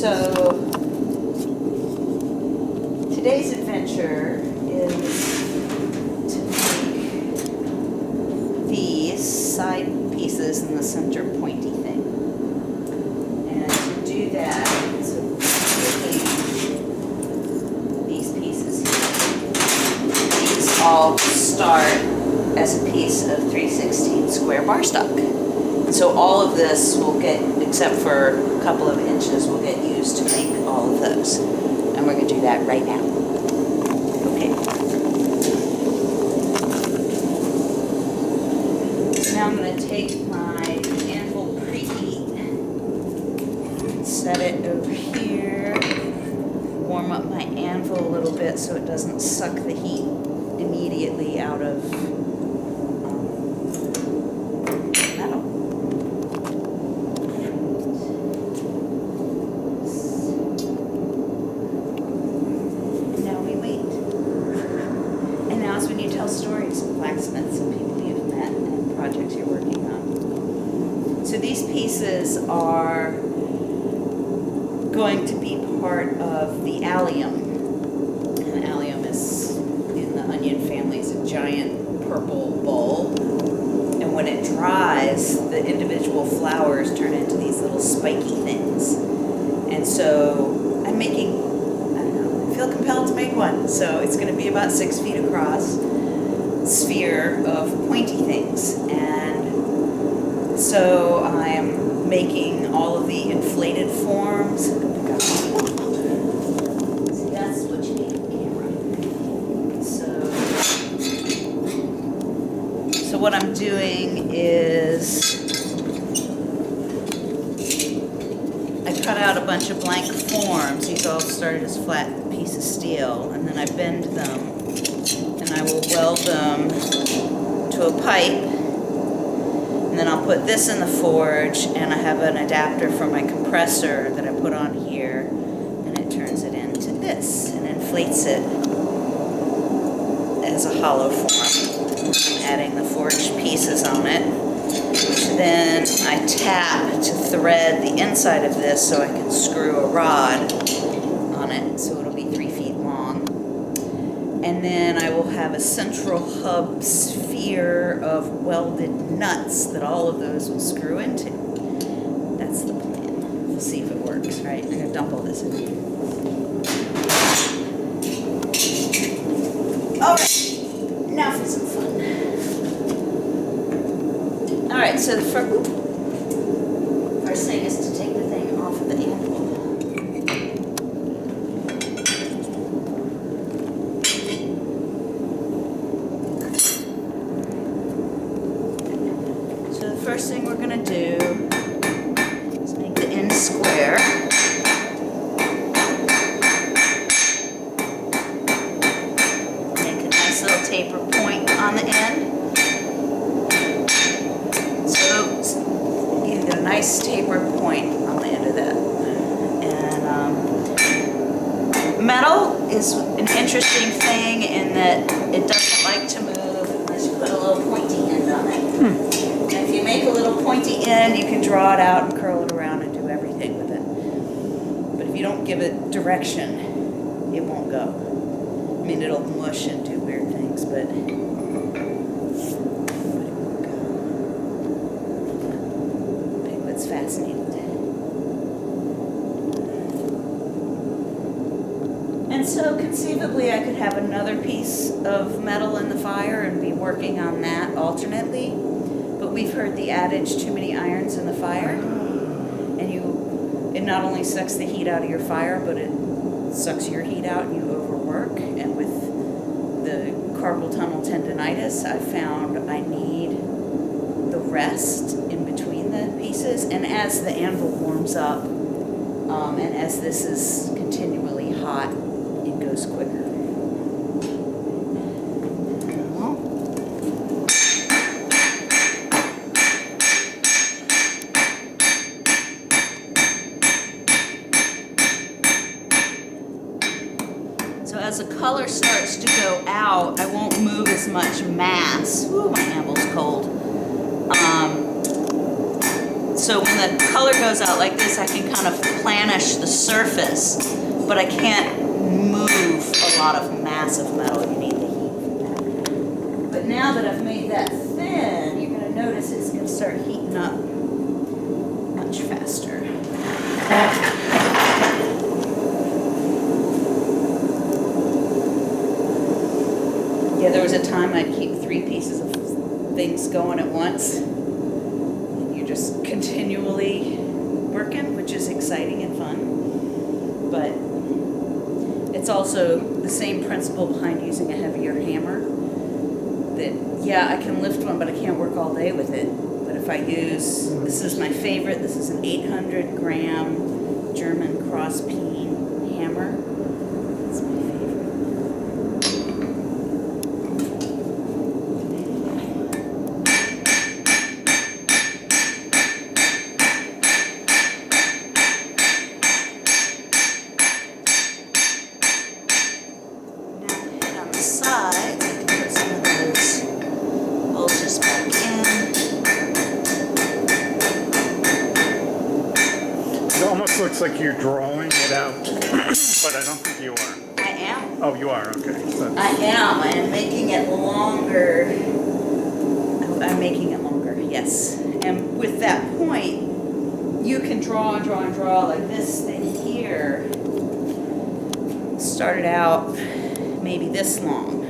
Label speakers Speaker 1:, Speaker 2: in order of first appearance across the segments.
Speaker 1: So today's adventure is to make these side pieces in the center pointy thing. And to do that, so taking these pieces here, these all start as a piece of 3/16 square bar stock. And so all of this will get, except for a couple of inches, will get used to make all of those. And we're going to do that right now. Okay. So now I'm going to take my anvil preheat, set it over here, warm up my anvil a little bit so it doesn't suck the heat immediately out of metal. Now we wait. And now is when you tell stories of blacksmiths and people you've met and projects you're working on. So these pieces are going to be part of the allium. And allium is, in the onion family, is a giant purple bulb. And when it dries, the individual flowers turn into these little spiky things. And so I'm making, I don't know, I feel compelled to make one. So it's going to be about 6 feet across, sphere of pointy things. And so I'm making all of the inflated forms. See, that's what you need on camera. So what I'm doing is I cut out a bunch of blank forms. These all started as flat pieces of steel, and then I bend them, and I will weld them to a pipe. And then I'll put this in the forge, and I have an adapter for my compressor that I put on here, and it turns it into this and inflates it as a hollow form. I'm adding the forged pieces on it, which then I tap to thread the inside of this so I can screw a rod on it, so it'll be 3 feet long. And then I will have a central hub sphere of welded nuts that all of those will screw into. That's the plan. We'll see if it works, right? I'm going to dump all this in here. All right, now for some fun. All right, so the first thing is to take the thing off of the anvil. First thing we're going to do is make the end square. Make a nice little taper point on the end. So you get a nice taper point on the end of that. And metal is an interesting thing in that it doesn't like to move unless you put a little pointy end on it. If you make a little pointy end, you can draw it out and curl it around and do everything with it. But if you don't give it direction, it won't go. I mean, it'll mush and do weird things, but it won't go. Piglet's fascinated. And so conceivably, I could have another piece of metal in the fire and be working on that alternately. But we've heard the adage, too many irons in the fire, and it not only sucks the heat out of your fire, but it sucks your heat out and you overwork. And with the carpal tunnel tendonitis, I found I need the rest in between the pieces. And as the anvil warms up, and as this is continually hot, it goes quicker. So as the color starts to go out, I won't move as much mass. Ooh, my anvil's cold. So So when the color goes out like this, I can kind of planish the surface, but I can't move a lot of massive metal. You need the heat for that. But now that I've made that thin, you're going to notice it's going to start heating up much faster. Yeah, there was a time I'd keep 3 pieces of things going at once. And you're just continually working, which is exciting and fun. But it's also the same principle behind using a heavier hammer. That, yeah, I can lift one, but I can't work all day with it. But if I use, this is my favorite, this is an 800 gram German cross peen hammer. It's my favorite. Side, put some of those bulges back in.
Speaker 2: It almost looks like you're drawing it out, but I don't think you are.
Speaker 1: I am.
Speaker 2: Oh, you are, okay. So
Speaker 1: I am making it longer. I'm making it longer, yes. And with that point, you can draw and draw and draw like this thing here. Started out maybe this long.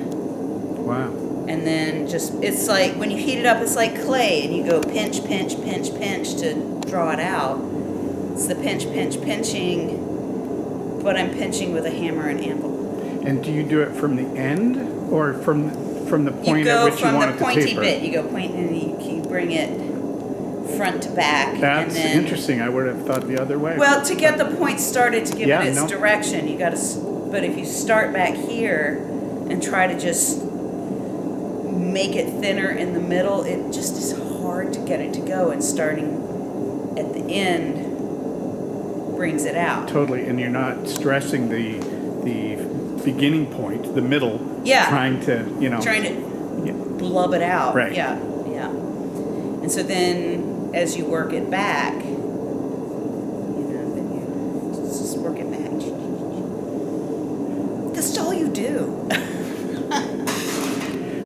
Speaker 2: wow.
Speaker 1: And then just, it's like, when you heat it up, it's like clay, and you go pinch, pinch, pinch, pinch to draw it out. It's the pinch, pinch, pinching, but I'm pinching with a hammer and anvil.
Speaker 2: And do you do it from the end or from the
Speaker 1: You
Speaker 2: point at
Speaker 1: go
Speaker 2: which you
Speaker 1: from
Speaker 2: want
Speaker 1: the
Speaker 2: it to
Speaker 1: pointy
Speaker 2: taper?
Speaker 1: bit, you go point, and you bring it front to back.
Speaker 2: That's
Speaker 1: and then,
Speaker 2: interesting. I would have thought the other way.
Speaker 1: Well, to get the point started, to give
Speaker 2: Yeah,
Speaker 1: it its
Speaker 2: no.
Speaker 1: direction, you gotta, but if you start back here and try to just make it thinner in the middle, it just is hard to get it to go, and starting at the end brings it out.
Speaker 2: Totally, and you're not stressing the beginning point, the middle.
Speaker 1: Yeah.
Speaker 2: Trying to,
Speaker 1: Trying to
Speaker 2: Yeah.
Speaker 1: blub it out.
Speaker 2: Right.
Speaker 1: Yeah, yeah. And so then, as you work it back, then you just work it back. That's all you do.